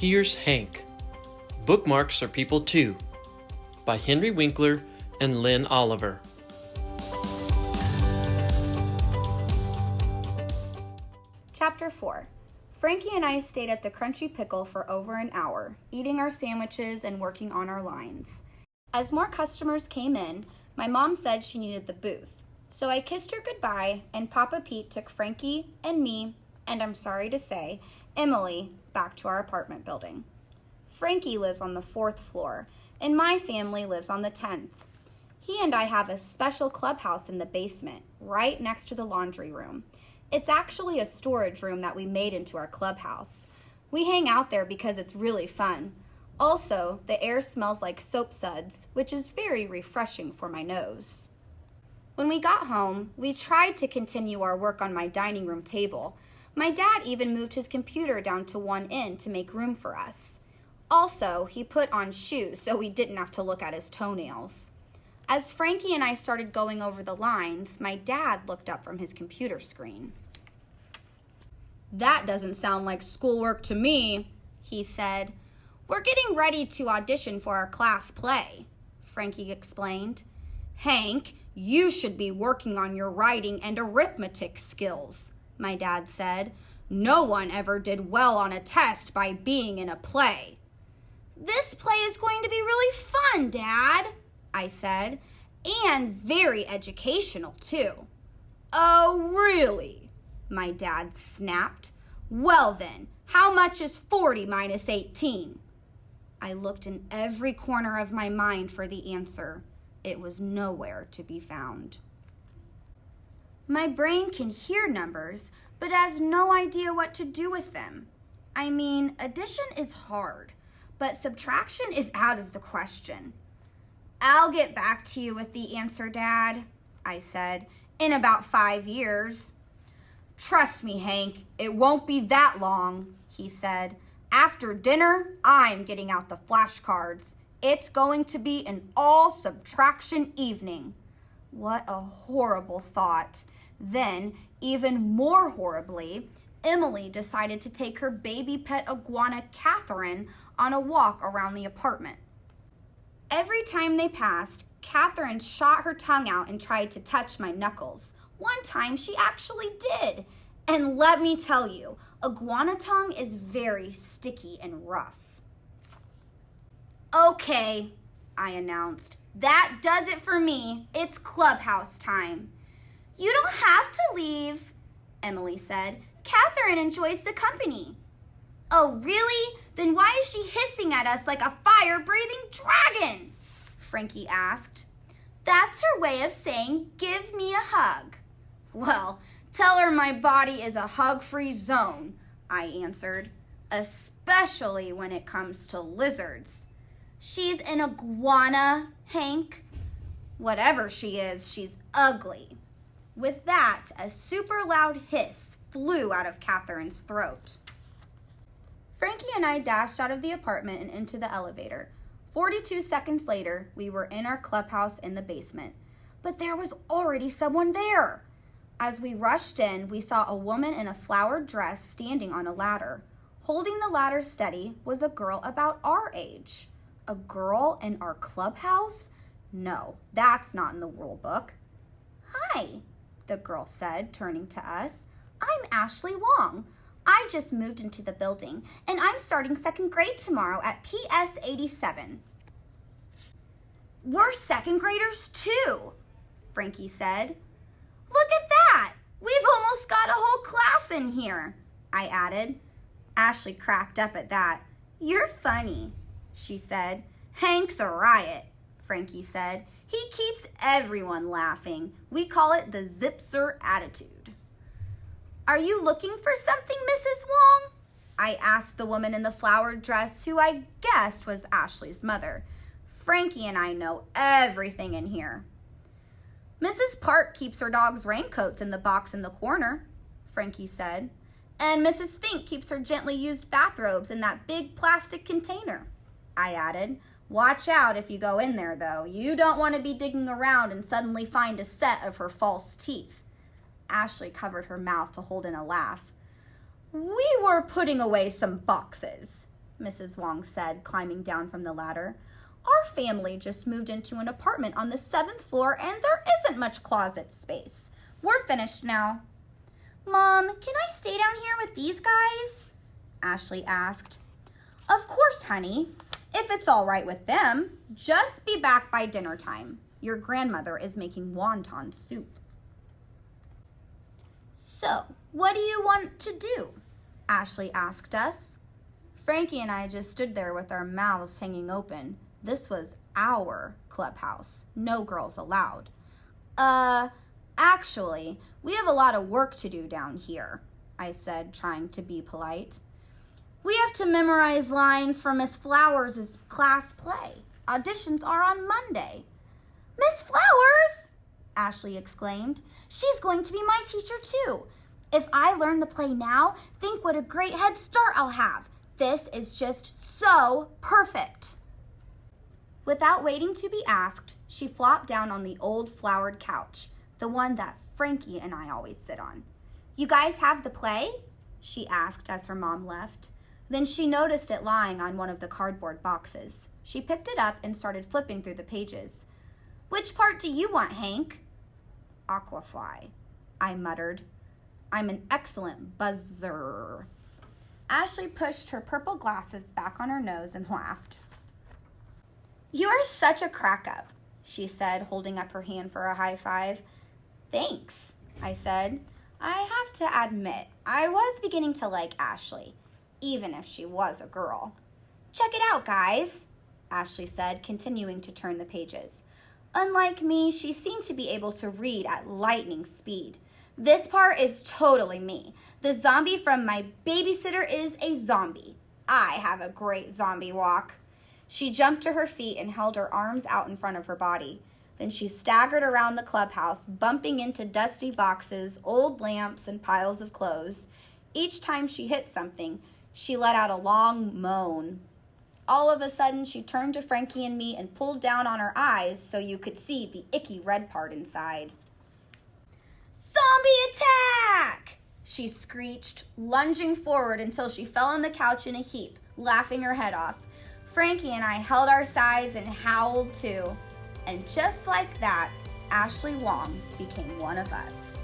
Here's Hank. Bookmarks are people too, by Henry Winkler and Lynn Oliver. Chapter 4. Frankie and I stayed at the Crunchy Pickle for over an hour, eating our sandwiches and working on our lines. As more customers came in, my mom said she needed the booth. So I kissed her goodbye, and Papa Pete took Frankie and me, and I'm sorry to say, Emily, back to our apartment building. Frankie lives on the 4th floor, and my family lives on the 10th. He and I have a special clubhouse in the basement, right next to the laundry room. It's actually a storage room that we made into our clubhouse. We hang out there because it's really fun. Also, the air smells like soap suds, which is very refreshing for my nose. When we got home, we tried to continue our work on my dining room table. My dad even moved his computer down to one end to make room for us. Also, he put on shoes so we didn't have to look at his toenails. As Frankie and I started going over the lines, my dad looked up from his computer screen. "That doesn't sound like schoolwork to me," he said. "We're getting ready to audition for our class play," Frankie explained. "Hank, you should be working on your writing and arithmetic skills," my dad said. "No one ever did well on a test by being in a play." "This play is going to be really fun, Dad," I said, "and very educational, too." "Oh, really?" my dad snapped. "Well then, how much is 40 minus 18? I looked in every corner of my mind for the answer. It was nowhere to be found. My brain can hear numbers, but has no idea what to do with them. I mean, addition is hard, but subtraction is out of the question. "I'll get back to you with the answer, Dad," I said, "in about 5 years. "Trust me, Hank, it won't be that long," he said. "After dinner, I'm getting out the flashcards. It's going to be an all-subtraction evening." What a horrible thought. Then, even more horribly, Emily decided to take her baby pet iguana, Catherine, on a walk around the apartment. Every time they passed, Catherine shot her tongue out and tried to touch my knuckles. One time she actually did. And let me tell you, iguana tongue is very sticky and rough. "Okay," I announced. "That does it for me. It's clubhouse time." "You don't have to leave," Emily said. "Catherine enjoys the company." "Oh, really? Then why is she hissing at us like a fire-breathing dragon?" Frankie asked. "That's her way of saying, 'Give me a hug.'" "Well, tell her my body is a hug-free zone," I answered, "especially when it comes to lizards." "She's an iguana, Hank." "Whatever she is, she's ugly." With that, a super loud hiss flew out of Catherine's throat. Frankie and I dashed out of the apartment and into the elevator. 42 seconds later, we were in our clubhouse in the basement. But there was already someone there. As we rushed in, we saw a woman in a flowered dress standing on a ladder. Holding the ladder steady was a girl about our age. A girl in our clubhouse? No, that's not in the rule book. "Hi," the girl said, turning to us. "I'm Ashley Wong. I just moved into the building, and I'm starting 2nd grade tomorrow at PS 87. "We're 2nd graders too," Frankie said. "Look at that! We've almost got a whole class in here," I added. Ashley cracked up at that. "You're funny," she said. "Hank's a riot," Frankie said. "He keeps everyone laughing. We call it the Zipser attitude." "Are you looking for something, Mrs. Wong?" I asked the woman in the flowered dress, who I guessed was Ashley's mother. Frankie and I know everything in here. "Mrs. Park keeps her dog's raincoats in the box in the corner," Frankie said. "And Mrs. Fink keeps her gently used bathrobes in that big plastic container," I added. "Watch out if you go in there, though. You don't want to be digging around and suddenly find a set of her false teeth." Ashley covered her mouth to hold in a laugh. "We were putting away some boxes," Mrs. Wong said, climbing down from the ladder. Our family just moved into an apartment on the 7th floor and there isn't much closet space. We're finished now. Mom, can I stay down here with these guys? Ashley asked. Of course, honey. If it's all right with them, just be back by dinner time. Your grandmother is making wonton soup. So, what do you want to do? Ashley asked us. Frankie and I just stood there with our mouths hanging open. This was our clubhouse. No girls allowed. Actually, we have a lot of work to do down here, I said, trying to be polite. We have to memorize lines for Miss Flowers' class play. Auditions are on Monday. Miss Flowers! Ashley exclaimed. She's going to be my teacher too. If I learn the play now, think what a great head start I'll have. This is just so perfect. Without waiting to be asked, she flopped down on the old flowered couch, the one that Frankie and I always sit on. You guys have the play? She asked as her mom left. Then she noticed it lying on one of the cardboard boxes. She picked it up and started flipping through the pages. Which part do you want, Hank? Aquafly, I muttered. I'm an excellent buzzer. Ashley pushed her purple glasses back on her nose and laughed. You are such a crack-up, she said, holding up her hand for a high five. Thanks, I said. I have to admit, I was beginning to like Ashley, even if she was a girl. Check it out, guys, Ashley said, continuing to turn the pages. Unlike me, she seemed to be able to read at lightning speed. This part is totally me. The zombie from My Babysitter is a Zombie. I have a great zombie walk. She jumped to her feet and held her arms out in front of her body. Then she staggered around the clubhouse, bumping into dusty boxes, old lamps, and piles of clothes. Each time she hit something, she let out a long moan. All of a sudden, she turned to Frankie and me and pulled down on her eyes so you could see the icky red part inside. Zombie attack! She screeched, lunging forward until she fell on the couch in a heap, laughing her head off. Frankie and I held our sides and howled too. And just like that, Ashley Wong became one of us.